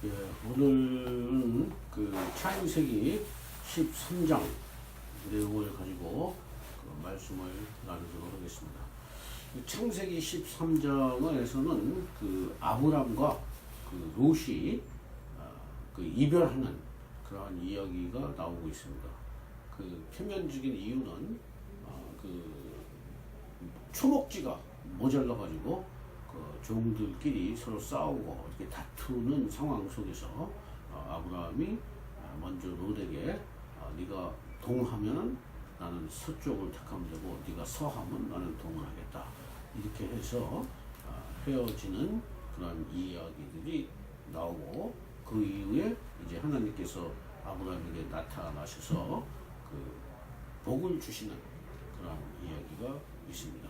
예, 오늘은 그 창세기 13장 내용을 가지고 그 말씀을 나누도록 하겠습니다. 창세기 13장에서는 그 아브람과 그 롯이 그 이별하는 그러한 이야기가 나오고 있습니다. 그 표면적인 이유는 그 초목지가 모자라 가지고 그 종들끼리 서로 싸우고 이렇게 다투는 상황 속에서 아브라함이 먼저 롯에게 네가 동하면 나는 서쪽을 택하면 되고 네가 서하면 나는 동을 하겠다 이렇게 해서 헤어지는 그런 이야기들이 나오고 그 이후에 이제 하나님께서 아브라함에게 나타나셔서 그 복을 주시는 그런 이야기가 있습니다.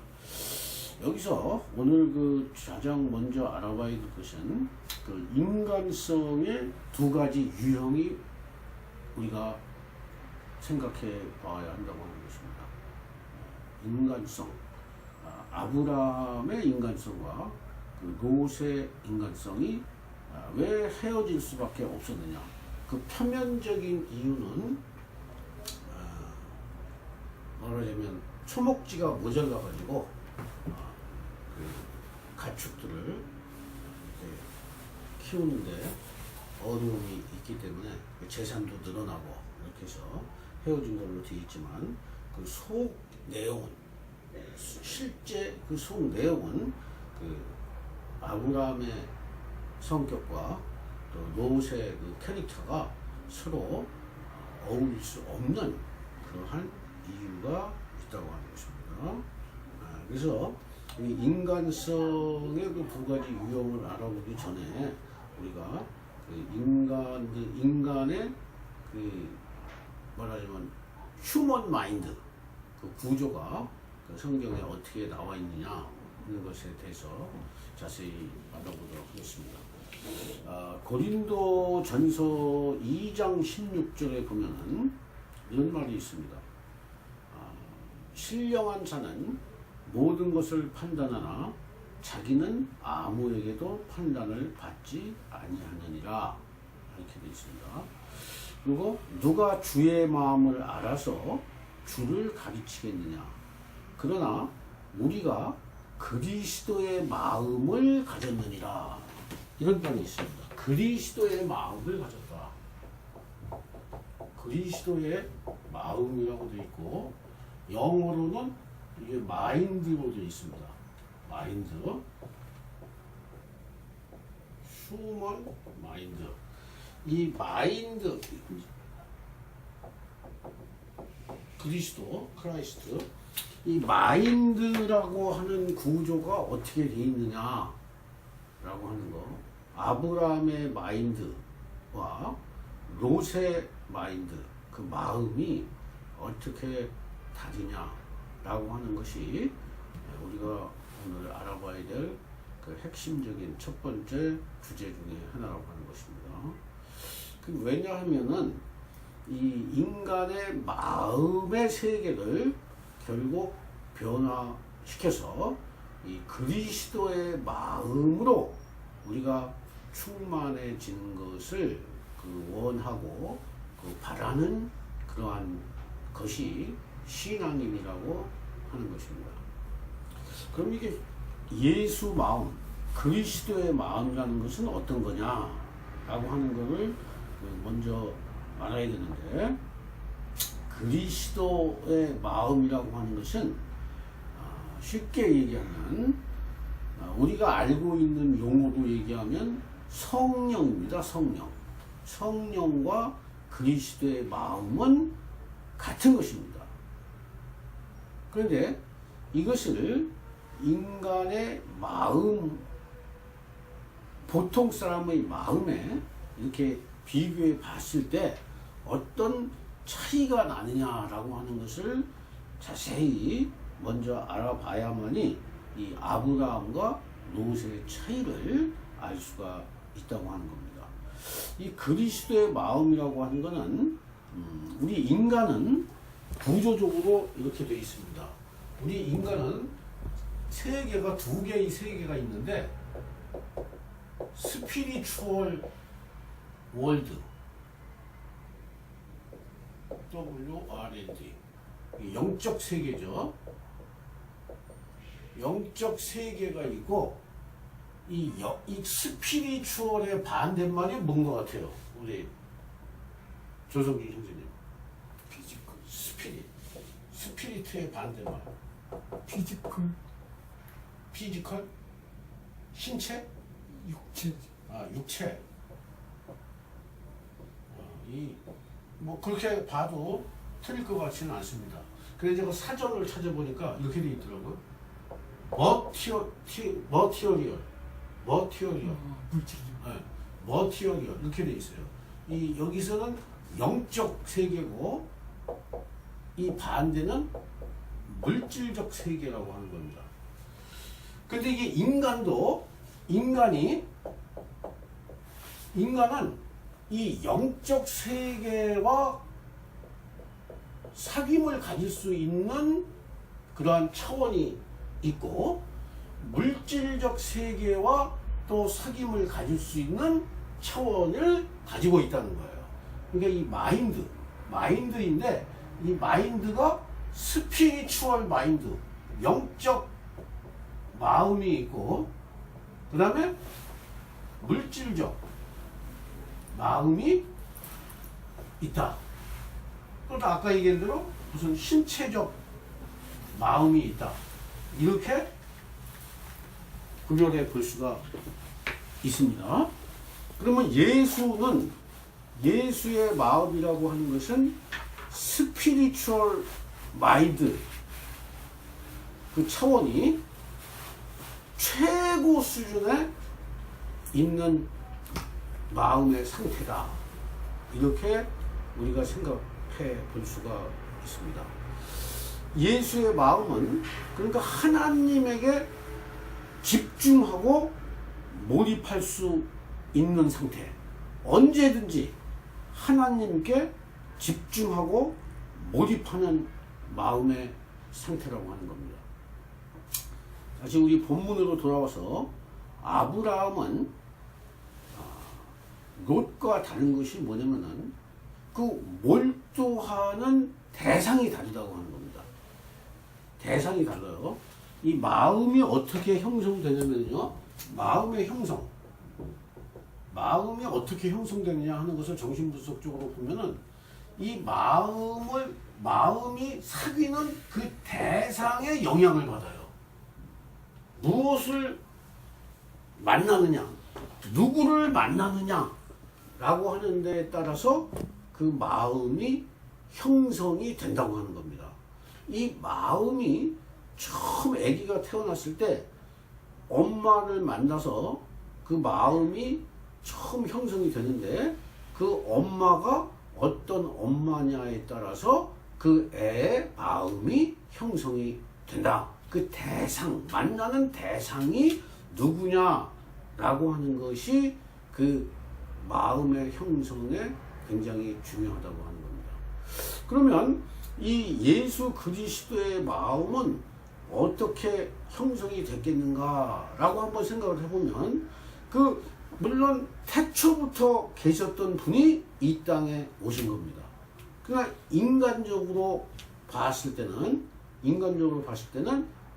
여기서 오늘 그 가장 먼저 알아봐야 될 것은 그 인간성의 두 가지 유형이 우리가 생각해 봐야 한다고 하는 것입니다. 인간성, 아브라함의 인간성과 그 롯의 인간성이 왜 헤어질 수밖에 없었느냐. 그 표면적인 이유는 말하자면 초목지가 모자라 가지고 그 가축들을 키우는데 어려움이 있기 때문에 재산도 늘어나고 이렇게 해서 헤어진 걸로 되어 있지만 그 속 내용은 실제 그 속 내용은 그 아브라함의 성격과 또 롯의 그 캐릭터가 서로 어울릴 수 없는 그러한 이유가 있다고 하는 것입니다. 그래서 이 인간성의 그 두 가지 유형을 알아보기 전에 우리가 그 인간의 그 말하자면 휴먼 마인드 그 구조가 그 성경에 어떻게 나와 있느냐 하는 것에 대해서 자세히 알아보도록 하겠습니다. 고린도 전서 2장 16절에 보면은 이런 말이 있습니다. 신령한 자는 모든 것을 판단하나 자기는 아무에게도 판단을 받지 아니하느니라 이렇게 되어 있습니다. 그리고 누가 주의 마음을 알아서 주를 가르치겠느냐. 그러나 우리가 그리스도의 마음을 가졌느니라 이런 말이 있습니다. 그리스도의 마음을 가졌다. 그리스도의 마음이라고 되어 있고 영어로는 이게 마인드로 되어 있습니다. 마인드, 휴먼 마인드. 이 마인드, 그리스도, 크라이스트. 이 마인드라고 하는 구조가 어떻게 되어 있느냐라고 하는 거. 아브라함의 마인드와 롯의 마인드, 그 마음이 어떻게 다르냐라고 하는 것이 우리가 오늘 알아봐야 될 그 핵심적인 첫 번째 주제 중에 하나라고 하는 것입니다. 그 왜냐하면은 이 인간의 마음의 세계를 결국 변화시켜서 이 그리스도의 마음으로 우리가 충만해지는 것을 그 원하고 그 바라는 그러한 것이 신앙인이라고 하는 것입니다. 그럼 이게 예수 마음, 그리스도의 마음이라는 것은 어떤 거냐라고 하는 것을 먼저 알아야 되는데, 그리스도의 마음이라고 하는 것은 쉽게 얘기하면 우리가 알고 있는 용어로 얘기하면 성령입니다. 성령과 그리스도의 마음은 같은 것입니다. 그런데 이것을 인간의 마음, 보통 사람의 마음에 이렇게 비교해 봤을 때 어떤 차이가 나느냐라고 하는 것을 자세히 먼저 알아봐야만이 이 아브라함과 롯의 차이를 알 수가 있다고 하는 겁니다. 이 그리스도의 마음이라고 하는 것은 우리 인간은 구조적으로 이렇게 되어 있습니다. 우리 인간은 두 개의 세계가 있는데 스피리추얼 월드. WRLD. 영적 세계죠. 영적 세계가 있고, 이 스피리추얼의 반대말이 뭔 것 같아요? 우리 조성준 형제님. 피지컬. 스피리트의 반대말. 피지컬. 피지컬? 신체? 육체. 육체. 뭐 그렇게 봐도 틀릴 것 같지는 않습니다. 그래서 제가 사전을 찾아보니까 이렇게 돼 있더라고요. 머티리얼. 물질. 머티리얼 이렇게 돼 있어요. 여기서는 영적 세계고 이 반대는 물질적 세계라고 하는 겁니다. 근데 이게 인간은 이 영적 세계와 사귐을 가질 수 있는 그러한 차원이 있고, 물질적 세계와 또 사귐을 가질 수 있는 차원을 가지고 있다는 거예요. 그러니까 이 마인드인데, 이 마인드가 스피리추얼 마인드, 영적 마음이 있고, 그 다음에 물질적 마음이 있다. 또 아까 얘기한 대로 무슨 신체적 마음이 있다. 이렇게 구별해 볼 수가 있습니다. 그러면 예수의 마음이라고 하는 것은 스피리추얼 마인드, 그 차원이 최고 수준에 있는 마음의 상태다. 이렇게 우리가 생각해 볼 수가 있습니다. 예수의 마음은 그러니까 하나님에게 집중하고 몰입할 수 있는 상태. 언제든지 하나님께 집중하고 몰입하는 마음의 상태라고 하는 겁니다. 다시 우리 본문으로 돌아와서 아브라함은 롯과 다른 것이 뭐냐면은 그 몰두하는 대상이 다르다고 하는 겁니다. 대상이 달라요. 이 마음이 어떻게 형성되냐면요. 마음이 어떻게 형성되느냐 하는 것을 정신분석적으로 보면은 이 마음이 사귀는 그 대상의 영향을 받아요. 무엇을 만나느냐, 누구를 만나느냐 라고 하는 데에 따라서 그 마음이 형성이 된다고 하는 겁니다. 이 마음이 처음 아기가 태어났을 때 엄마를 만나서 그 마음이 처음 형성이 되는데, 그 엄마가 어떤 엄마냐에 따라서 그 애의 마음이 형성이 된다. 그 만나는 대상이 누구냐라고 하는 것이 그 마음의 형성에 굉장히 중요하다고 하는 겁니다. 그러면 이 예수 그리스도의 마음은 어떻게 형성이 됐겠는가라고 한번 생각을 해보면, 물론 태초부터 계셨던 분이 이 땅에 오신 겁니다. 그러나 인간적으로 봤을 때는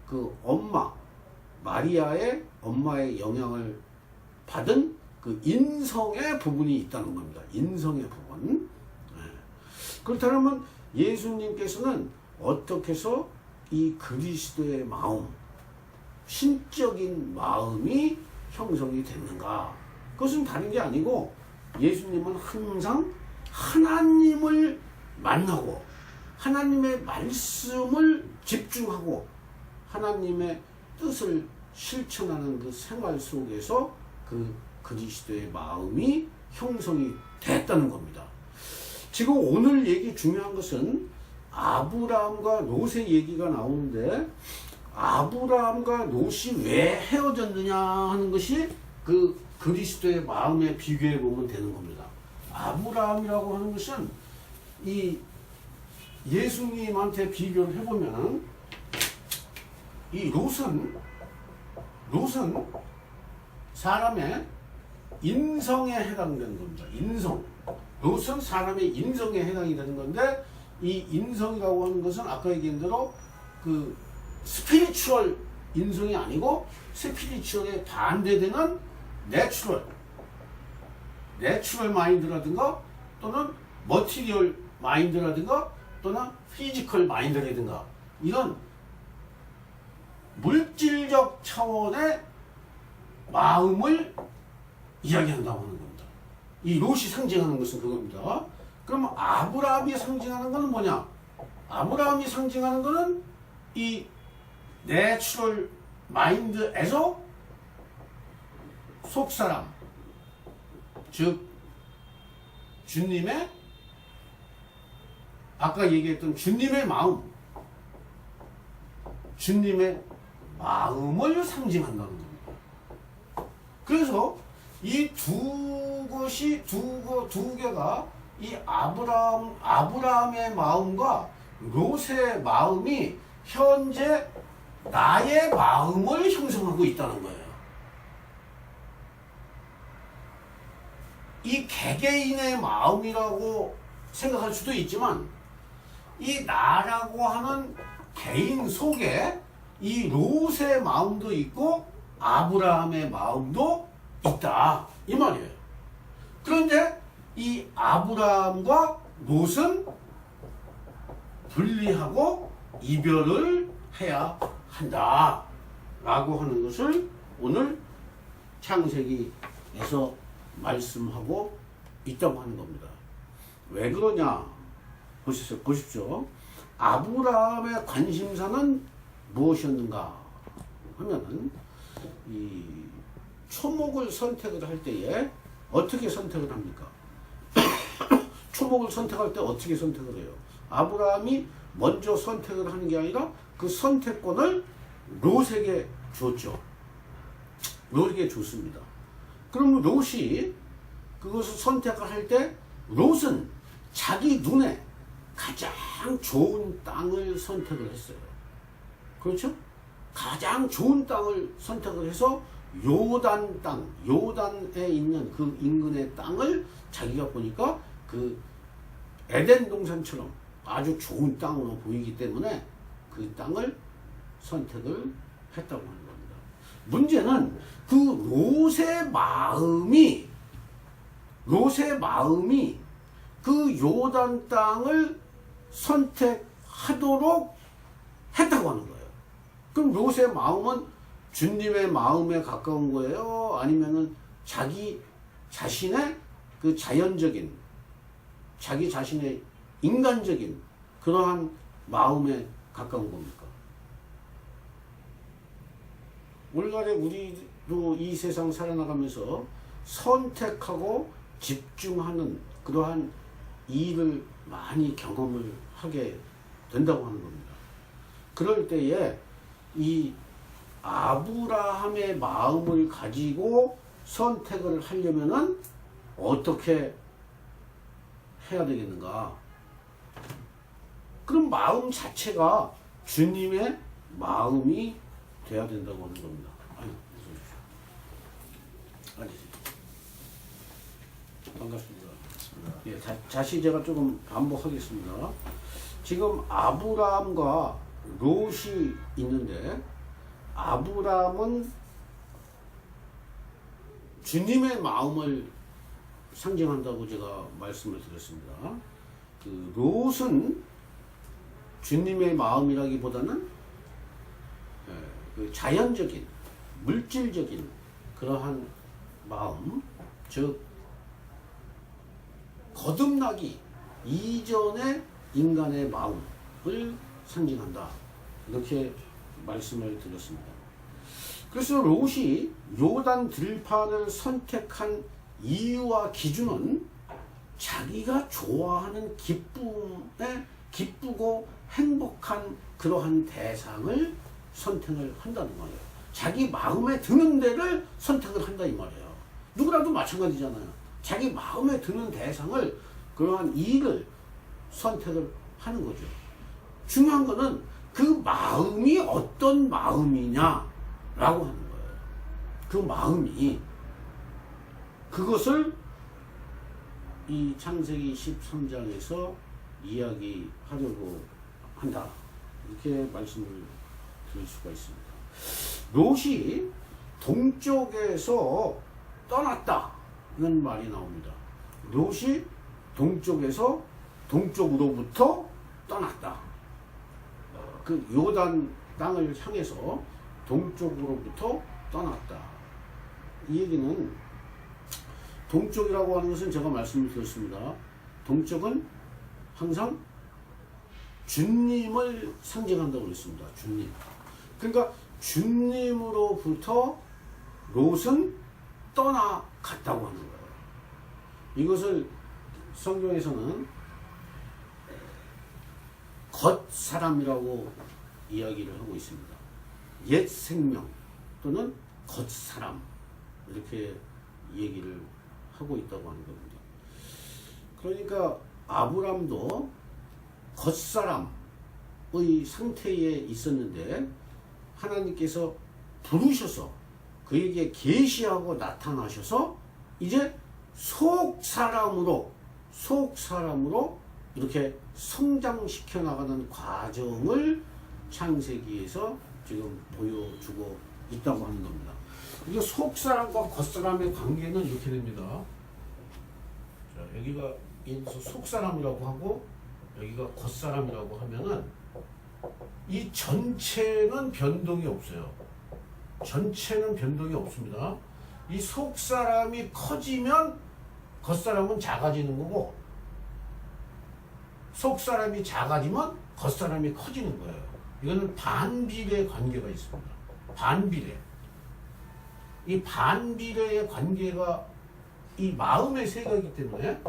그 마리아의 엄마의 영향을 받은 그 인성의 부분이 있다는 겁니다. 인성의 부분. 그렇다면 예수님께서는 어떻게 해서 이 그리스도의 마음, 신적인 마음이 형성이 됐는가? 그것은 다른 게 아니고, 예수님은 항상 하나님을 만나고 하나님의 말씀을 집중하고 하나님의 뜻을 실천하는 그 생활 속에서 그 그리스도의 마음이 형성이 됐다는 겁니다. 지금 오늘 얘기 중요한 것은 아브라함과 롯의 얘기가 나오는데, 아브라함과 롯이 왜 헤어졌느냐 하는 것이 그 그리스도의 마음에 비교해 보면 되는 겁니다. 아브라함이라고 하는 것은 이 예수님한테 비교를 해보면, 이 롯은 사람의 인성에 해당되는 겁니다. 인성. 롯은 사람의 인성에 해당이 되는 건데 이 인성이라고 하는 것은 아까 얘기한 대로 그 스피리추얼 인성이 아니고 스피리추얼에 반대되는 내추럴 마인드라든가 또는 머티리얼 마인드라든가 또는 피지컬 마인드라든가 이런 물질적 차원의 마음을 이야기한다고 하는 겁니다. 이 롯이 상징하는 것은 그겁니다. 그럼 아브라함이 상징하는 것은 뭐냐? 아브라함이 상징하는 것은 이 내추럴 마인드에서 속사람, 즉 주님의 아까 얘기했던 주님의 마음을 상징한다는 겁니다. 그래서 이 두 개가 이 아브라함의 마음과 롯의 마음이 현재 나의 마음을 형성하고 있다는 거예요. 이 개개인의 마음이라고 생각할 수도 있지만 이 나라고 하는 개인 속에 이 롯의 마음도 있고 아브라함의 마음도 있다 이 말이에요. 그런데 이 아브라함과 롯은 분리하고 이별을 해야 한다 라고 하는 것을 오늘 창세기에서 말씀하고 있다고 하는 겁니다. 왜 그러냐 보십시오. 아브라함의 관심사는 무엇이었는가 하면은 이 초목을 선택을 할 때에 어떻게 선택을 합니까? 초목을 선택할 때 어떻게 선택을 해요? 아브라함이 먼저 선택을 하는 게 아니라 그 선택권을 롯에게 줬죠. 롯에게 줬습니다. 그럼 롯이 그것을 선택을 할 때 롯은 자기 눈에 가장 좋은 땅을 선택을 했어요. 그렇죠? 가장 좋은 땅을 선택을 해서 요단 땅, 요단에 있는 그 인근의 땅을 자기가 보니까 그 에덴 동산처럼 아주 좋은 땅으로 보이기 때문에 그 땅을 선택을 했다고 하는 겁니다. 문제는 그 롯의 마음이 그 요단 땅을 선택하도록 했다고 하는 거예요. 그럼 롯의 마음은 주님의 마음에 가까운 거예요? 아니면은 자기 자신의 그 자연적인, 자기 자신의 인간적인 그러한 마음에 가까운 겁니까? 오늘날에 우리도 이 세상 살아나가면서 선택하고 집중하는 그러한 일을 많이 경험을 하게 된다고 하는 겁니다. 그럴 때에 이 아브라함의 마음을 가지고 선택을 하려면은 어떻게 해야 되겠는가? 그럼 마음 자체가 주님의 마음이 돼야 된다고 하는 겁니다. 반갑습니다. 예, 다시 제가 조금 반복하겠습니다. 지금 아브라함과 롯이 있는데 아브라함은 주님의 마음을 상징한다고 제가 말씀을 드렸습니다. 그 롯은 주님의 마음이라기보다는 그 자연적인, 물질적인 그러한 마음, 즉 거듭나기 이전의 인간의 마음을 상징한다. 이렇게 말씀을 드렸습니다. 그래서 롯이 요단 들판을 선택한 이유와 기준은 자기가 좋아하는 기쁘고 행복한 그러한 대상을 선택을 한다는 거예요. 자기 마음에 드는 데를 선택을 한다 이 말이에요. 누구라도 마찬가지잖아요. 자기 마음에 드는 대상을 그러한 일을 선택을 하는 거죠. 중요한 거는 그 마음이 어떤 마음이냐라고 하는 거예요. 그 그것을 이 창세기 13장에서 이야기하려고 한다. 이렇게 말씀을 드릴 수가 있습니다. 롯이 동쪽에서 떠났다. 이런 말이 나옵니다. 롯이 동쪽에서 동쪽으로부터 떠났다. 그 요단 땅을 향해서 동쪽으로부터 떠났다. 이 얘기는 동쪽이라고 하는 것은 제가 말씀을 드렸습니다. 동쪽은 항상 주님을 상징한다고 그랬습니다. 주님. 그러니까 주님으로부터 롯은 떠나갔다고 하는 거예요. 이것을 성경에서는 겉사람이라고 이야기를 하고 있습니다. 옛 생명 또는 겉사람 이렇게 얘기를 하고 있다고 하는 겁니다. 그러니까 아브람도 겉사람의 상태에 있었는데 하나님께서 부르셔서 그에게 계시하고 나타나셔서 이제 속사람으로 이렇게 성장시켜 나가는 과정을 창세기에서 지금 보여주고 있다고 하는 겁니다. 이게 속사람과 겉사람의 관계는 이렇게 됩니다. 자, 여기가 여기서 속사람이라고 하고 여기가 겉사람이라고 하면은 이 전체는 변동이 없어요. 전체는 변동이 없습니다. 이 속사람이 커지면 겉사람은 작아지는 거고 속사람이 작아지면 겉사람이 커지는 거예요. 이거는 반비례 관계가 있습니다. 반비례. 이 반비례의 관계가 이 마음의 세계이기 때문에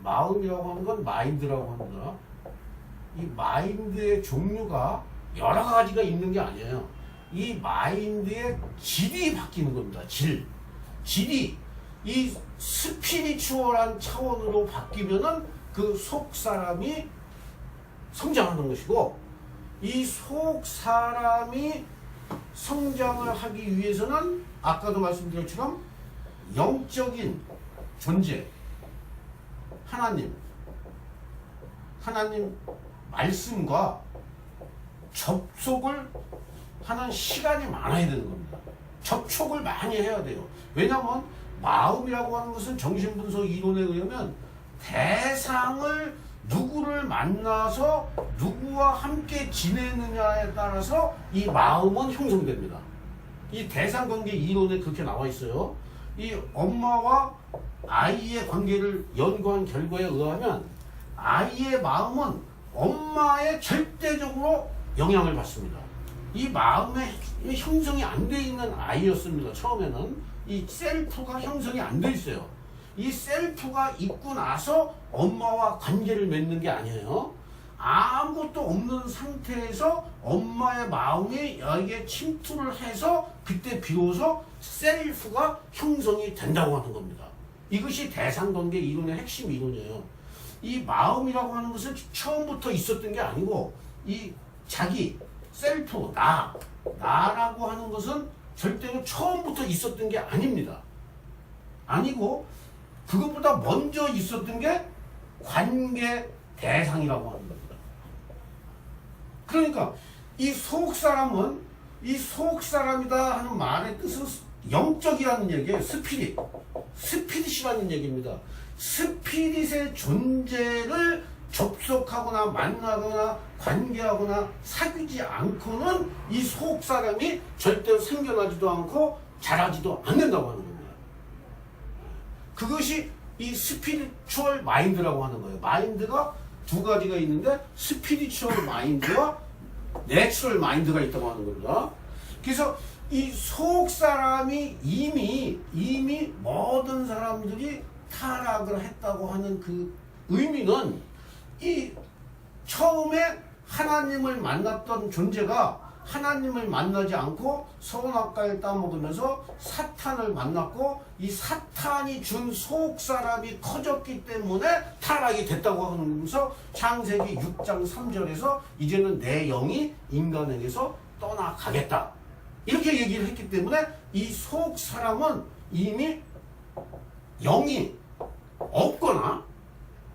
마음이라고 하는 건 마인드라고 합니다. 이 마인드의 종류가 여러 가지가 있는 게 아니에요. 이 마인드의 질이 바뀌는 겁니다. 질이 이 스피리추얼한 차원으로 바뀌면은 그 속 사람이 성장하는 것이고 이 속 사람이 성장을 하기 위해서는 아까도 말씀드린 것처럼 영적인 존재 하나님 말씀과 접속을 하는 시간이 많아야 되는 겁니다. 접촉을 많이 해야 돼요. 왜냐하면 마음이라고 하는 것은 정신분석 이론에 의하면 대상을 누구를 만나서 누구와 함께 지내느냐에 따라서 이 마음은 형성됩니다. 이 대상관계 이론에 그렇게 나와 있어요. 이 엄마와 아이의 관계를 연구한 결과에 의하면 아이의 마음은 엄마의 절대적으로 영향을 받습니다. 이 마음의 형성이 안 돼 있는 아이였습니다. 처음에는 이 셀프가 형성이 안 돼 있어요. 이 셀프가 있고 나서 엄마와 관계를 맺는 게 아니에요. 아무것도 없는 상태에서 엄마의 마음이 여기에 침투를 해서 그때 비로소 셀프가 형성이 된다고 하는 겁니다. 이것이 대상관계 이론의 핵심 이론이에요. 이 마음이라고 하는 것은 처음부터 있었던 게 아니고 이 자기, 셀프, 나라고 하는 것은 절대로 처음부터 있었던 게 아닙니다. 아니고 그것보다 먼저 있었던 게 관계 대상이라고 하는 겁니다. 그러니까 이 속사람은 이 속사람이다 하는 말의 뜻은 영적이라는 얘기예요. 스피릿이라는 얘기입니다. 스피릿의 존재를 접속하거나 만나거나 관계하거나 사귀지 않고는 이 속사람이 절대로 생겨나지도 않고 자라지도 않는다고 하는 겁니다. 그것이 이 스피리추얼 마인드라고 하는 거예요. 마인드가 두 가지가 있는데 스피리추얼 마인드와 내추럴 마인드가 있다고 하는 겁니다. 그래서 이 속사람이 이미 모든 사람들이 타락을 했다고 하는 그 의미는 이 처음에 하나님을 만났던 존재가 하나님을 만나지 않고 선악과를 따먹으면서 사탄을 만났고 이 사탄이 준 속사람이 커졌기 때문에 타락이 됐다고 하면서 창세기 6장 3절에서 이제는 내 영이 인간에게서 떠나가겠다 이렇게 얘기를 했기 때문에 이 속사람은 이미 영이 없거나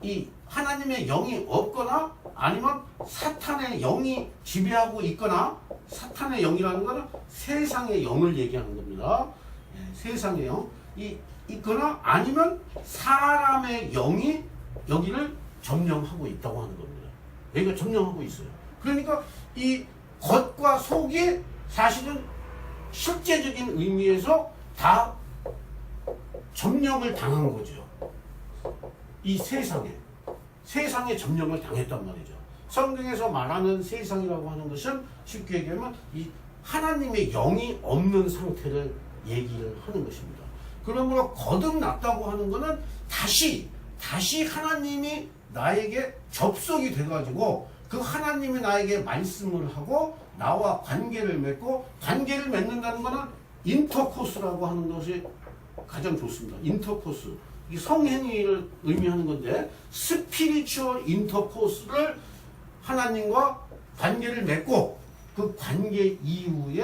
이 하나님의 영이 없거나 아니면 사탄의 영이 지배하고 있거나 사탄의 영이라는 것은 세상의 영을 얘기하는 겁니다. 예, 세상의 영. 있거나 아니면 사람의 영이 여기를 점령하고 있다고 하는 겁니다. 여기가 점령하고 있어요. 그러니까 이 겉과 속이 사실은 실제적인 의미에서 다 점령을 당한 거죠. 이 세상에 점령을 당했단 말이죠. 성경에서 말하는 세상이라고 하는 것은 쉽게 얘기하면 이 하나님의 영이 없는 상태를 얘기를 하는 것입니다. 그러므로 거듭났다고 하는 것은 다시 하나님이 나에게 접속이 돼가지고 그 하나님이 나에게 말씀을 하고 나와 관계를 맺고 관계를 맺는다는 것은 인터코스라고 하는 것이 가장 좋습니다. 인터코스. 이 성행위를 의미하는 건데 스피리추얼 인터코스를 하나님과 관계를 맺고 그 관계 이후에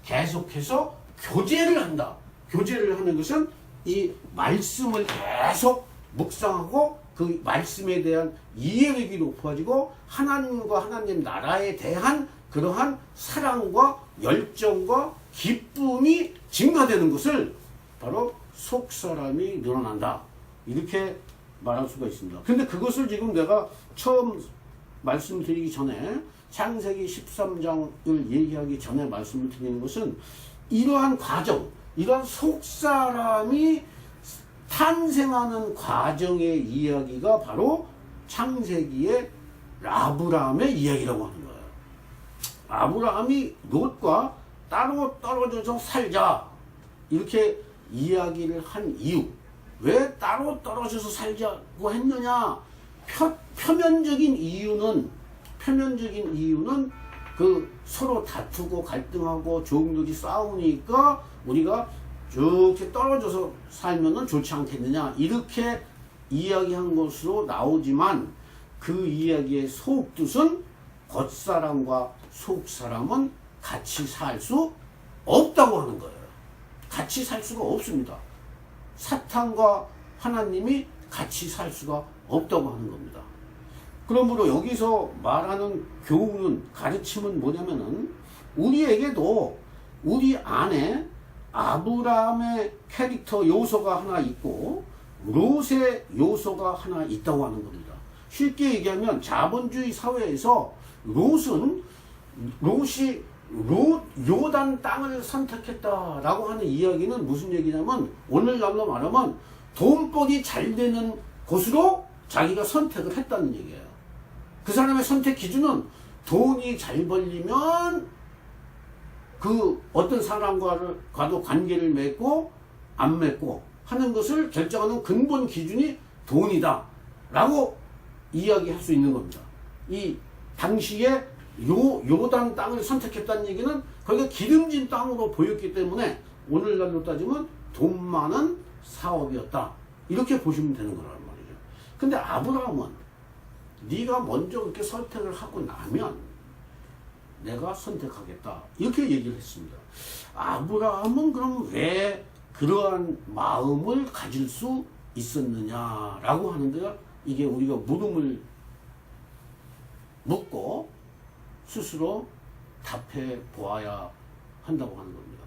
계속해서 교제를 한다. 교제를 하는 것은 이 말씀을 계속 묵상하고 그 말씀에 대한 이해력이 높아지고 하나님과 하나님 나라에 대한 그러한 사랑과 열정과 기쁨이 증가되는 것을 바로 속사람이 늘어난다. 이렇게 말할 수가 있습니다. 근데 그것을 지금 내가 처음 말씀드리기 전에 창세기 13장을 얘기하기 전에 말씀을 드리는 것은 이러한 과정, 이러한 속사람이 탄생하는 과정의 이야기가 바로 창세기의 아브라함의 이야기라고 하는 거예요. 아브라함이 롯과 따로 떨어져서 살자 이렇게 이야기를 한 이유, 왜 따로 떨어져서 살자고 했느냐? 표면적인 이유는 그 서로 다투고 갈등하고 종들이 싸우니까 우리가 이렇게 떨어져서 살면은 좋지 않겠느냐 이렇게 이야기한 것으로 나오지만 그 이야기의 속뜻은 겉사람과 속사람은 같이 살 수 없다고 하는 거예요. 같이 살 수가 없습니다. 사탄과 하나님이 같이 살 수가 없다고 하는 겁니다. 그러므로 여기서 말하는 교훈은, 가르침은 뭐냐면은 우리에게도 우리 안에 아브라함의 캐릭터 요소가 하나 있고 롯의 요소가 하나 있다고 하는 겁니다. 쉽게 얘기하면 자본주의 사회에서 롯이 요단 땅을 선택했다라고 하는 이야기는 무슨 얘기냐면 오늘날로 말하면 돈벌이 잘 되는 곳으로 자기가 선택을 했다는 얘기예요. 그 사람의 선택 기준은 돈이 잘 벌리면 그 어떤 사람과도 관계를 맺고 안 맺고 하는 것을 결정하는 근본 기준이 돈이다 라고 이야기할 수 있는 겁니다. 이 당시에 요단 땅을 선택했다는 얘기는 거기가 기름진 땅으로 보였기 때문에 오늘날로 따지면 돈 많은 사업이었다 이렇게 보시면 되는 거란 말이죠. 근데 아브라함은 네가 먼저 그렇게 선택을 하고 나면 내가 선택하겠다 이렇게 얘기를 했습니다. 아브라함은 그럼 왜 그러한 마음을 가질 수 있었느냐라고 하는데요. 이게 우리가 물음을 묻고 스스로 답해 보아야 한다고 하는 겁니다.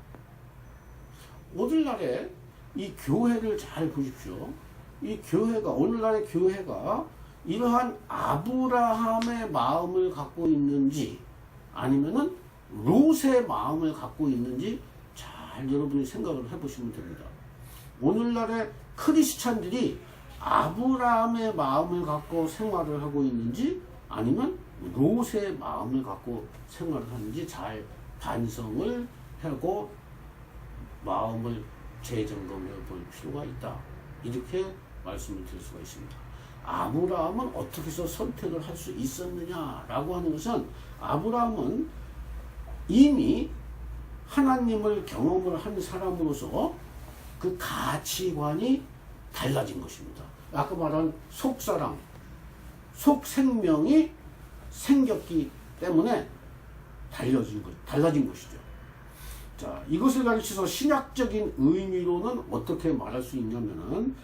오늘날에 이 교회를 잘 보십시오. 이 교회가, 오늘날의 교회가 이러한 아브라함의 마음을 갖고 있는지 아니면은 롯의 마음을 갖고 있는지 잘 여러분이 생각을 해보시면 됩니다. 오늘날의 크리스찬들이 아브라함의 마음을 갖고 생활을 하고 있는지 아니면 롯의 마음을 갖고 생활을 하는지 잘 반성을 하고 마음을 재점검해 볼 필요가 있다. 이렇게 말씀을 드릴 수가 있습니다. 아브라함은 어떻게 해서 선택을 할 수 있었느냐라고 하는 것은 아브라함은 이미 하나님을 경험을 한 사람으로서 그 가치관이 달라진 것입니다. 아까 말한 속사랑, 속생명이 생겼기 때문에 달라진 것이죠. 자, 이것을 가르쳐서 신약적인 의미로는 어떻게 말할 수 있냐면은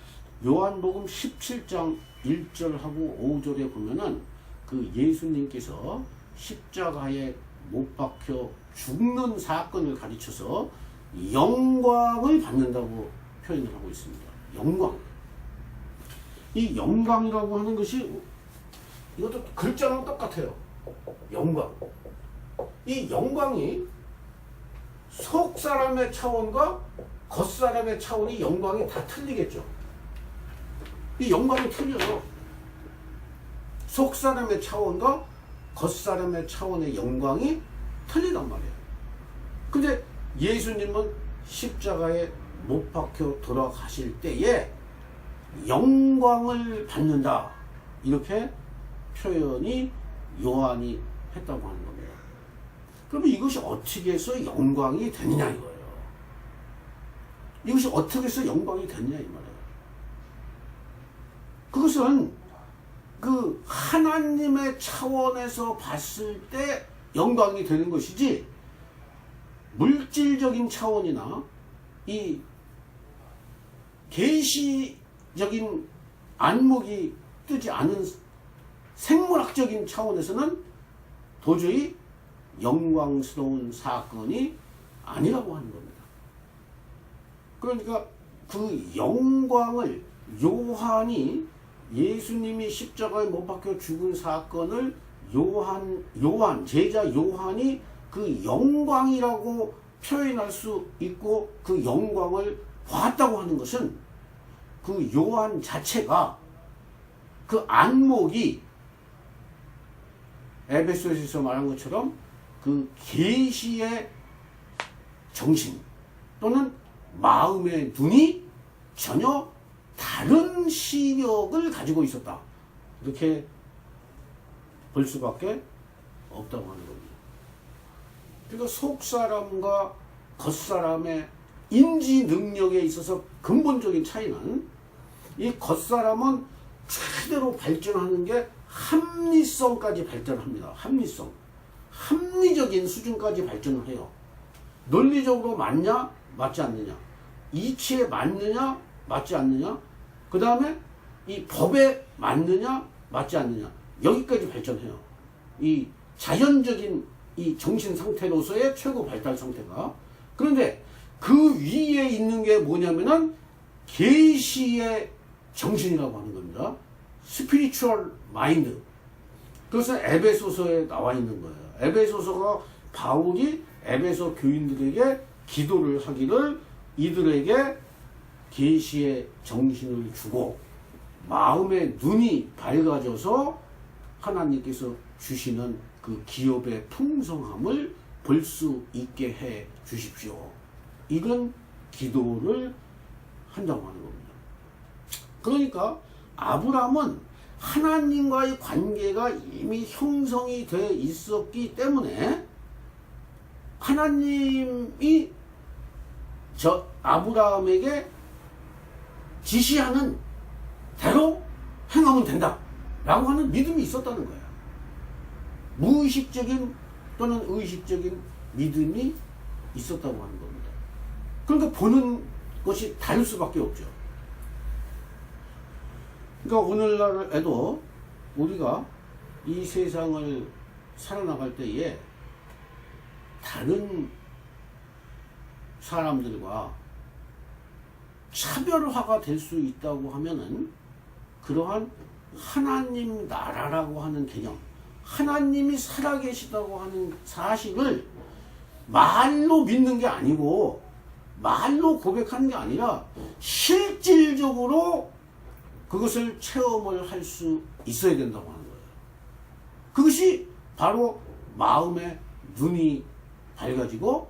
요한복음 17장 1절하고 5절에 보면은 그 예수님께서 십자가에 못 박혀 죽는 사건을 가르쳐서 영광을 받는다고 표현을 하고 있습니다. 영광. 이 영광이라고 하는 것이 이것도 글자랑 똑같아요. 영광. 이 영광이 속 사람의 차원과 겉 사람의 차원이 영광이 다 틀리겠죠. 이 영광이 틀려요. 속 사람의 차원과 겉 사람의 차원의 영광이 틀리단 말이에요. 근데 예수님은 십자가에 못 박혀 돌아가실 때에 영광을 받는다. 이렇게 표현이 요한이 했다고 하는 겁니다. 그러면 이것이 어떻게 해서 영광이 되느냐 이거예요. 이것이 어떻게 해서 영광이 되느냐 이 말이에요. 그것은 그 하나님의 차원에서 봤을 때 영광이 되는 것이지 물질적인 차원이나 이 계시적인 안목이 뜨지 않은 생물학적인 차원에서는 도저히 영광스러운 사건이 아니라고 하는 겁니다. 그러니까 그 영광을 요한이 예수님이 십자가에 못 박혀 죽은 사건을 요한 제자 요한이 그 영광이라고 표현할 수 있고 그 영광을 봤다고 하는 것은 그 요한 자체가 그 안목이 에베소서에서 말한 것처럼 그 계시의 정신 또는 마음의 눈이 전혀 다른 시력을 가지고 있었다. 이렇게 볼 수밖에 없다고 하는 겁니다. 그러니까 속 사람과 겉 사람의 인지 능력에 있어서 근본적인 차이는 이 겉 사람은 최대로 발전하는 게 합리성까지 발전합니다. 합리성. 합리적인 수준까지 발전을 해요. 논리적으로 맞냐? 맞지 않느냐? 이치에 맞느냐? 맞지 않느냐? 그 다음에 이 법에 맞느냐? 맞지 않느냐? 여기까지 발전해요. 이 자연적인 이 정신 상태로서의 최고 발달 상태가. 그런데 그 위에 있는 게 뭐냐면은 계시의 정신이라고 하는 겁니다. 스피리추얼 마인드. 그것은 에베소서에 나와 있는 거예요. 에베소서가 바울이 에베소 교인들에게 기도를 하기를 이들에게 계시의 정신을 주고 마음의 눈이 밝아져서 하나님께서 주시는 그 기업의 풍성함을 볼 수 있게 해 주십시오. 이런 기도를 한다고 하는 겁니다. 그러니까 아브라함은 하나님과의 관계가 이미 형성이 되어 있었기 때문에 하나님이 저 아브라함에게 지시하는 대로 행하면 된다 라고 하는 믿음이 있었다는 거예요. 무의식적인 또는 의식적인 믿음이 있었다고 하는 겁니다. 그러니까 보는 것이 다를 수밖에 없죠. 그러니까 오늘날에도 우리가 이 세상을 살아나갈 때에 다른 사람들과 차별화가 될 수 있다고 하면은 그러한 하나님 나라라고 하는 개념, 하나님이 살아계시다고 하는 사실을 말로 믿는 게 아니고 말로 고백하는 게 아니라 실질적으로 그것을 체험을 할 수 있어야 된다고 하는 거예요. 그것이 바로 마음의 눈이 밝아지고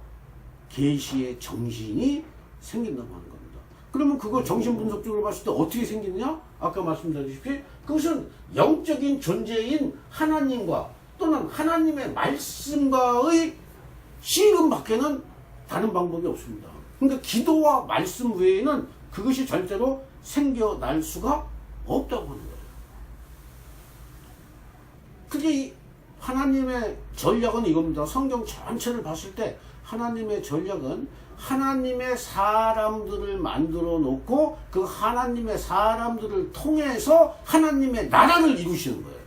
계시의 정신이 생긴다고 하는 겁니다. 그러면 그거 정신분석적으로 봤을 때 어떻게 생기느냐? 아까 말씀드렸다시피 그것은 영적인 존재인 하나님과 또는 하나님의 말씀과의 씨름밖에는 다른 방법이 없습니다. 그러니까 기도와 말씀 외에는 그것이 절대로 생겨날 수가 없다고 하는 거예요. 그게 하나님의 전략은 이겁니다. 성경 전체를 봤을 때 하나님의 전략은 하나님의 사람들을 만들어 놓고 그 하나님의 사람들을 통해서 하나님의 나라를 이루시는 거예요.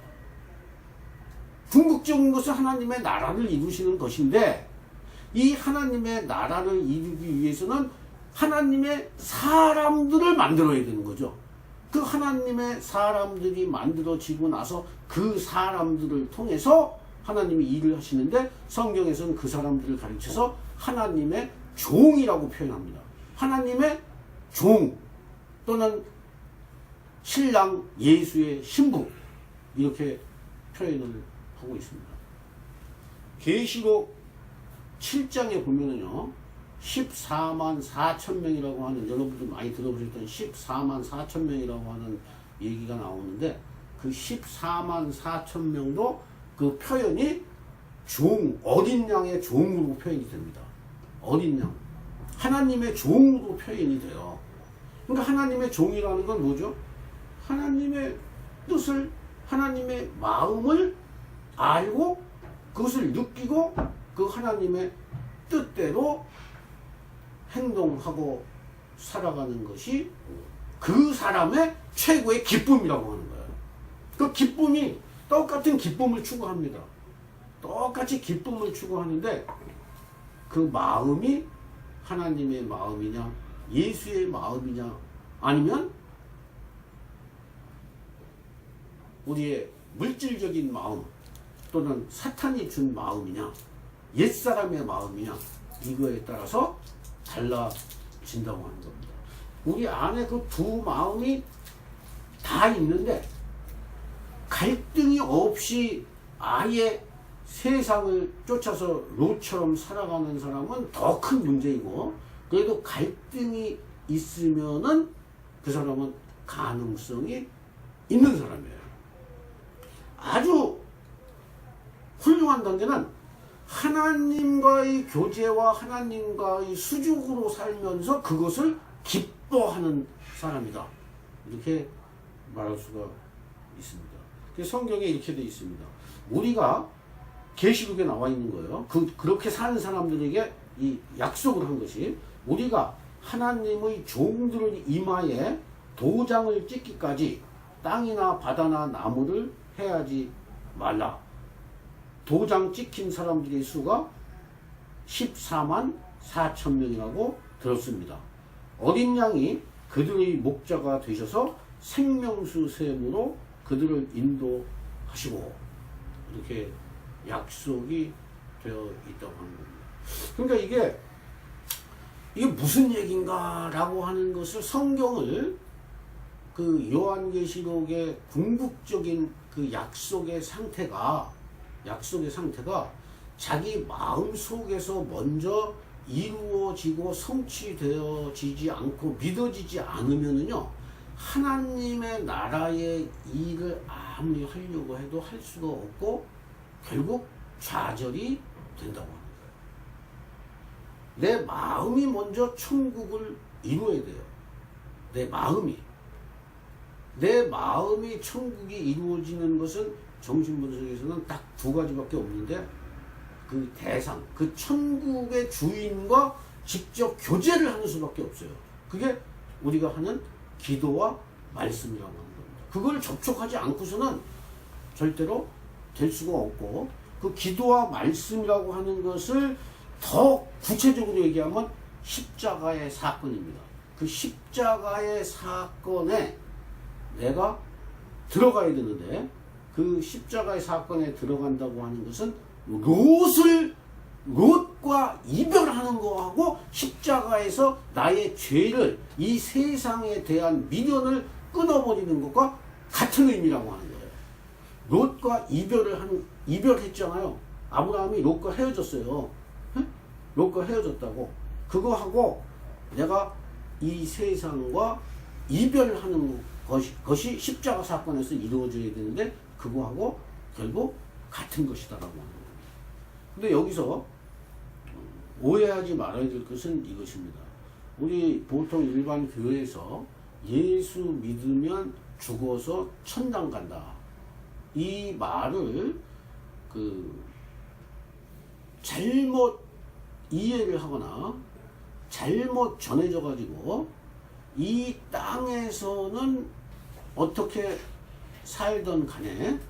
궁극적인 것은 하나님의 나라를 이루시는 것인데 이 하나님의 나라를 이루기 위해서는 하나님의 사람들을 만들어야 되는 거죠. 그 하나님의 사람들이 만들어지고 나서 그 사람들을 통해서 하나님이 일을 하시는데 성경에서는 그 사람들을 가르쳐서 하나님의 종이라고 표현합니다. 하나님의 종 또는 신랑 예수의 신부 이렇게 표현을 하고 있습니다. 계시록 7장에 보면은요 14만 4천 명이라고 하는 여러분들 많이 들어보셨던 14만 4천 명이라고 하는 얘기가 나오는데 그 14만 4천 명도 그 표현이 종, 어린 양의 종으로 표현이 됩니다. 어린 양. 하나님의 종으로 표현이 돼요. 그러니까 하나님의 종이라는 건 뭐죠? 하나님의 뜻을, 하나님의 마음을 알고 그것을 느끼고 그 하나님의 뜻대로 행동하고 살아가는 것이 그 사람의 최고의 기쁨이라고 하는 거예요. 그 기쁨이 똑같은 기쁨을 추구합니다. 똑같이 기쁨을 추구하는데 그 마음이 하나님의 마음이냐 예수의 마음이냐 아니면 우리의 물질적인 마음 또는 사탄이 준 마음이냐 옛사람의 마음이냐 이거에 따라서 달라진다고 하는 겁니다. 우리 안에 그 두 마음이 다 있는데 갈등이 없이 아예 세상을 쫓아서 롯처럼 살아가는 사람은 더 큰 문제이고 그래도 갈등이 있으면은 그 사람은 가능성이 있는 사람이에요. 아주 훌륭한 단계는 하나님과의 교제와 하나님과의 수족으로 살면서 그것을 기뻐하는 사람이다. 이렇게 말할 수가 있습니다. 성경에 이렇게 되어 있습니다. 우리가 계시록에 나와 있는 거예요. 그렇게 사는 사람들에게 이 약속을 한 것이 우리가 하나님의 종들의 이마에 도장을 찍기까지 땅이나 바다나 나무를 해하지 말라. 도장 찍힌 사람들의 수가 14만 4천 명이라고 들었습니다. 어린 양이 그들의 목자가 되셔서 생명수 샘으로 그들을 인도하시고 이렇게 약속이 되어 있다고 하는 겁니다. 그러니까 이게 무슨 얘기인가 라고 하는 것을 성경을 그 요한계시록의 궁극적인 그 약속의 상태가 자기 마음 속에서 먼저 이루어지고 성취되어지지 않고 믿어지지 않으면은요 하나님의 나라의 일을 아무리 하려고 해도 할 수가 없고 결국 좌절이 된다고 합니다. 내 마음이 먼저 천국을 이루어야 돼요. 내 마음이 천국이 이루어지는 것은 정신분석에서는 딱 두 가지밖에 없는데 그 대상, 그 천국의 주인과 직접 교제를 하는 수밖에 없어요. 그게 우리가 하는 기도와 말씀이라고 하는 겁니다. 그걸 접촉하지 않고서는 절대로 될 수가 없고 그 기도와 말씀이라고 하는 것을 더 구체적으로 얘기하면 십자가의 사건입니다. 그 십자가의 사건에 내가 들어가야 되는데 그 십자가의 사건에 들어간다고 하는 것은 롯과 이별하는 거하고 십자가에서 나의 죄를 이 세상에 대한 미련을 끊어버리는 것과 같은 의미라고 하는 거예요. 롯과 이별했잖아요. 아브라함이 롯과 헤어졌어요. 롯과 헤어졌다고. 그거하고 내가 이 세상과 이별하는 것이 십자가 사건에서 이루어져야 되는데 그거하고 결국 같은 것이다라고 하는 겁니다. 근데 여기서 오해하지 말아야 될 것은 이것입니다. 우리 보통 일반 교회에서 예수 믿으면 죽어서 천당 간다. 이 말을 잘못 이해를 하거나 잘못 전해져 가지고 이 땅에서는 어떻게 살던 간에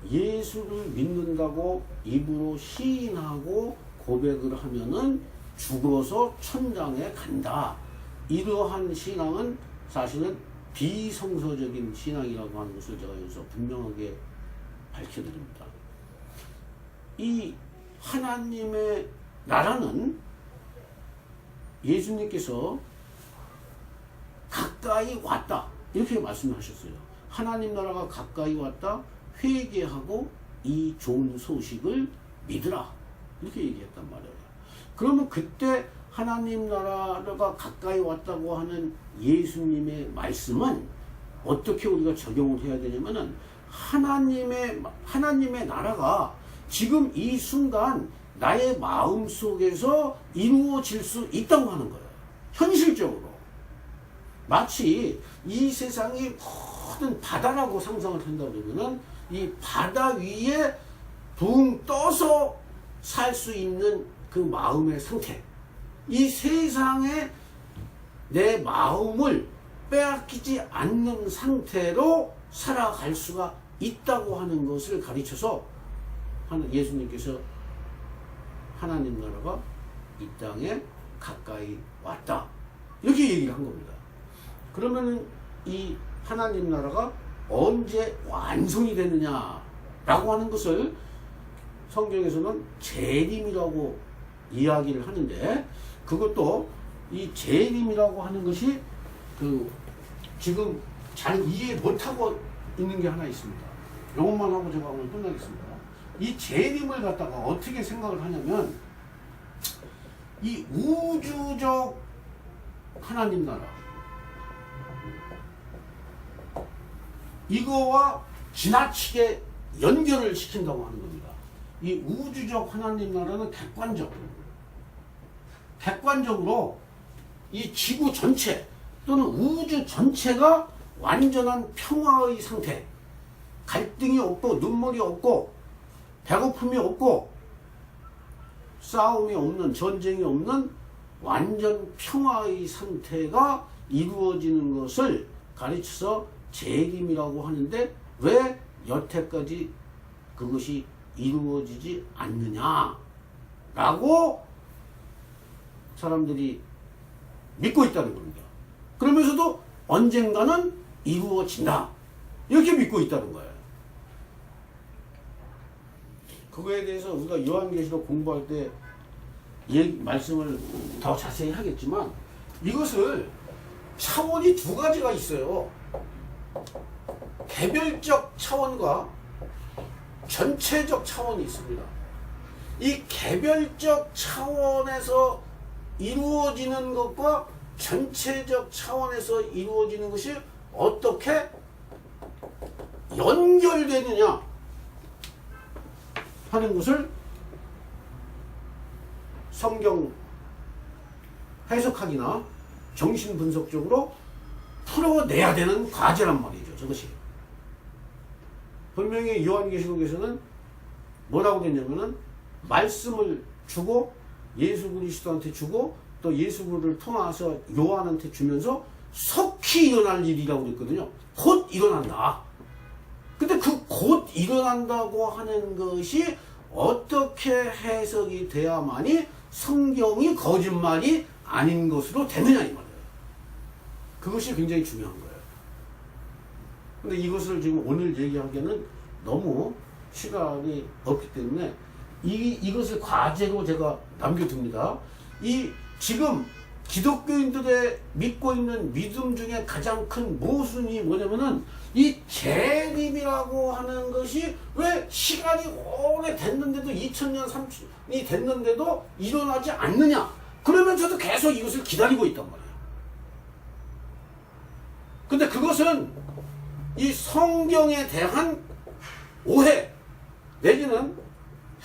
예수를 믿는다고 입으로 시인하고 고백을 하면은 죽어서 천당에 간다. 이러한 신앙은 사실은 비성서적인 신앙이라고 하는 것을 제가 여기서 분명하게 밝혀드립니다. 이 하나님의 나라는 예수님께서 가까이 왔다. 이렇게 말씀하셨어요. 하나님 나라가 가까이 왔다. 회개하고 이 좋은 소식을 믿으라. 이렇게 얘기했단 말이에요. 그러면 그때 하나님 나라가 가까이 왔다고 하는 예수님의 말씀은 어떻게 우리가 적용을 해야 되냐면은 하나님의 나라가 지금 이 순간 나의 마음 속에서 이루어질 수 있다고 하는 거예요. 현실적으로. 마치 이 세상이 모든 바다라고 상상을 한다 그러면은 이 바다 위에 붕 떠서 살 수 있는 그 마음의 상태. 이 세상에 내 마음을 빼앗기지 않는 상태로 살아갈 수가 있다고 하는 것을 가르쳐서 예수님께서 하나님 나라가 이 땅에 가까이 왔다. 이렇게 얘기를 한 겁니다. 그러면은 이 하나님 나라가 언제 완성이 되느냐라고 하는 것을 성경에서는 재림이라고 이야기를 하는데, 그것도 이 재림이라고 하는 것이 지금 잘 이해 못하고 있는 게 하나 있습니다. 이것만 하고 제가 오늘 끝나겠습니다. 이 재림을 갖다가 어떻게 생각을 하냐면, 이 우주적 하나님 나라, 이거와 지나치게 연결을 시킨다고 하는 겁니다. 이 우주적 하나님 나라는 객관적으로 이 지구 전체 또는 우주 전체가 완전한 평화의 상태, 갈등이 없고 눈물이 없고 배고픔이 없고 싸움이 없는, 전쟁이 없는 완전 평화의 상태가 이루어지는 것을 가르쳐서 재림이라고 하는데, 왜 여태까지 그것이 이루어지지 않느냐라고 사람들이 믿고 있다는 겁니다. 그러면서도 언젠가는 이루어진다. 이렇게 믿고 있다는 거예요. 그거에 대해서 우리가 요한계시록 공부할 때 말씀을 더 자세히 하겠지만, 이것을 차원이 두 가지가 있어요. 개별적 차원과 전체적 차원이 있습니다. 이 개별적 차원에서 이루어지는 것과 전체적 차원에서 이루어지는 것이 어떻게 연결되느냐 하는 것을 성경 해석학이나 정신분석적으로 풀어내야 되는 과제란 말이죠. 저것이. 분명히 요한계시록에서는 뭐라고 됐냐면은 말씀을 주고 예수 그리스도한테 주고 또 예수 그리스도를 통해서 요한한테 주면서 속히 일어날 일이라고 그랬거든요. 곧 일어난다. 근데 그 곧 일어난다고 하는 것이 어떻게 해석이 돼야만이 성경이 거짓말이 아닌 것으로 되느냐 이 말이에요. 그것이 굉장히 중요한 거예요. 근데 이것을 지금 오늘 얘기하기에는 너무 시간이 없기 때문에 이것을 과제로 제가 남겨둡니다. 지금 기독교인들의 믿고 있는 믿음 중에 가장 큰 모순이 뭐냐면은 이 재림이라고 하는 것이 왜 시간이 오래 됐는데도 2000년, 30년이 됐는데도 일어나지 않느냐. 그러면서도 계속 이것을 기다리고 있단 말이에요. 근데 그것은 이 성경에 대한 오해 내지는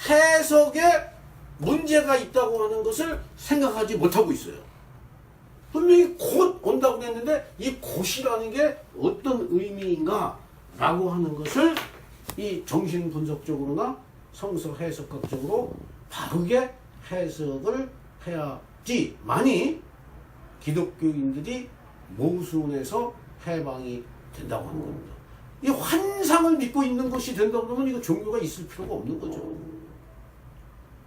해석에 문제가 있다고 하는 것을 생각하지 못하고 있어요. 분명히 곧 온다고 했는데 이 곧이라는 게 어떤 의미인가 라고 하는 것을 이 정신분석적으로나 성서 해석학적으로 바르게 해석을 해야지만이 기독교인들이 모순에서 해방이 된다고 하는 겁니다. 이 환상을 믿고 있는 것이 된다 그러면 이거 종교가 있을 필요가 없는 거죠.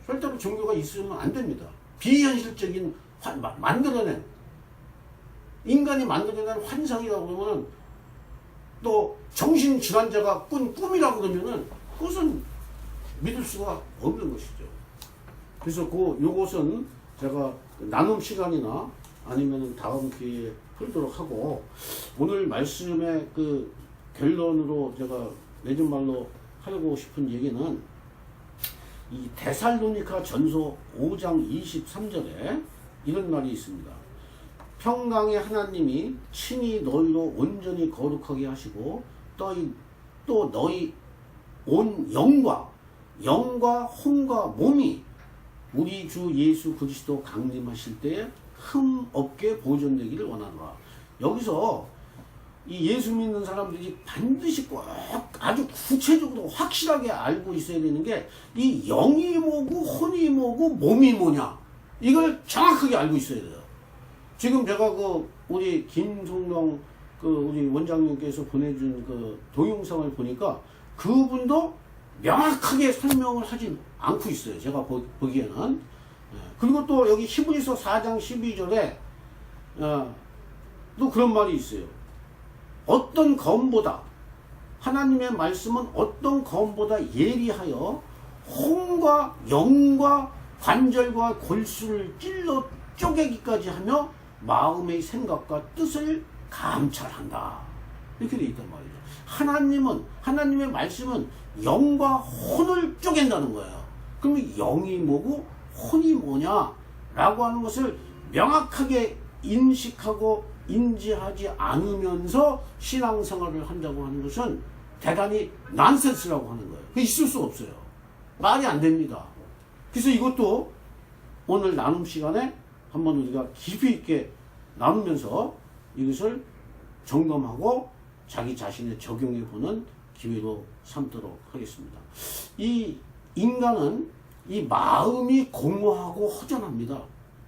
절대로 종교가 있으면 안 됩니다. 비현실적인 만들어낸 인간이 만들어낸 환상이라고 그러면 또 정신질환자가 꾼 꿈이라고 그러면은 그것은 믿을 수가 없는 것이죠. 그래서 요것은 제가 나눔 시간이나 아니면 다음 기회에 풀도록 하고 오늘 말씀의 그 결론으로 제가 내준 말로 하고 싶은 얘기는 이 데살로니가 전서 5장 23절에 이런 말이 있습니다. 평강의 하나님이 친히 너희로 온전히 거룩하게 하시고 또 너희 온 영과 혼과 몸이 우리 주 예수 그리스도 강림하실 때에 흠 없게 보존되기를 원하노라. 여기서 이 예수 믿는 사람들이 반드시 꼭 아주 구체적으로 확실하게 알고 있어야 되는 게 이 영이 뭐고 혼이 뭐고 몸이 뭐냐 이걸 정확하게 알고 있어야 돼요. 지금 제가 우리 김성명 우리 원장님께서 보내준 동영상을 보니까 그분도 명확하게 설명을 하지 않고 있어요. 제가 보기에는. 그리고 또 여기 히브리서 4장 12절에 또 그런 말이 있어요. 어떤 검보다 하나님의 말씀은 어떤 검보다 예리하여 혼과 영과 관절과 골수를 찔러 쪼개기까지 하며 마음의 생각과 뜻을 감찰한다. 이렇게 돼 있단 말이죠. 하나님의 말씀은 영과 혼을 쪼갠다는 거예요. 그러면 영이 뭐고 혼이 뭐냐라고 하는 것을 명확하게 인식하고 인지하지 않으면서 신앙생활을 한다고 하는 것은 대단히 난센스라고 하는 거예요. 그게 있을 수 없어요. 말이 안 됩니다. 그래서 이것도 오늘 나눔 시간에 한번 우리가 깊이 있게 나누면서 이것을 점검하고 자기 자신에 적용해 보는 기회로 삼도록 하겠습니다. 이 인간은 이 마음이 공허하고 허전합니다.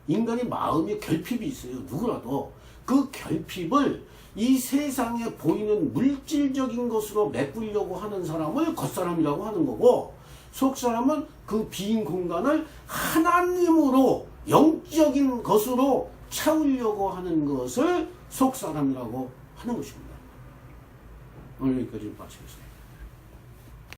인간이 마음이 결핍이 있어요. 누구라도. 그 결핍을 이 세상에 보이는 물질적인 것으로 메꾸려고 하는 사람을 겉사람이라고 하는 거고, 속사람은 그 빈 공간을 하나님으로 영적인 것으로 채우려고 하는 것을 속사람이라고 하는 것입니다. 오늘 여기까지 마치겠습니다.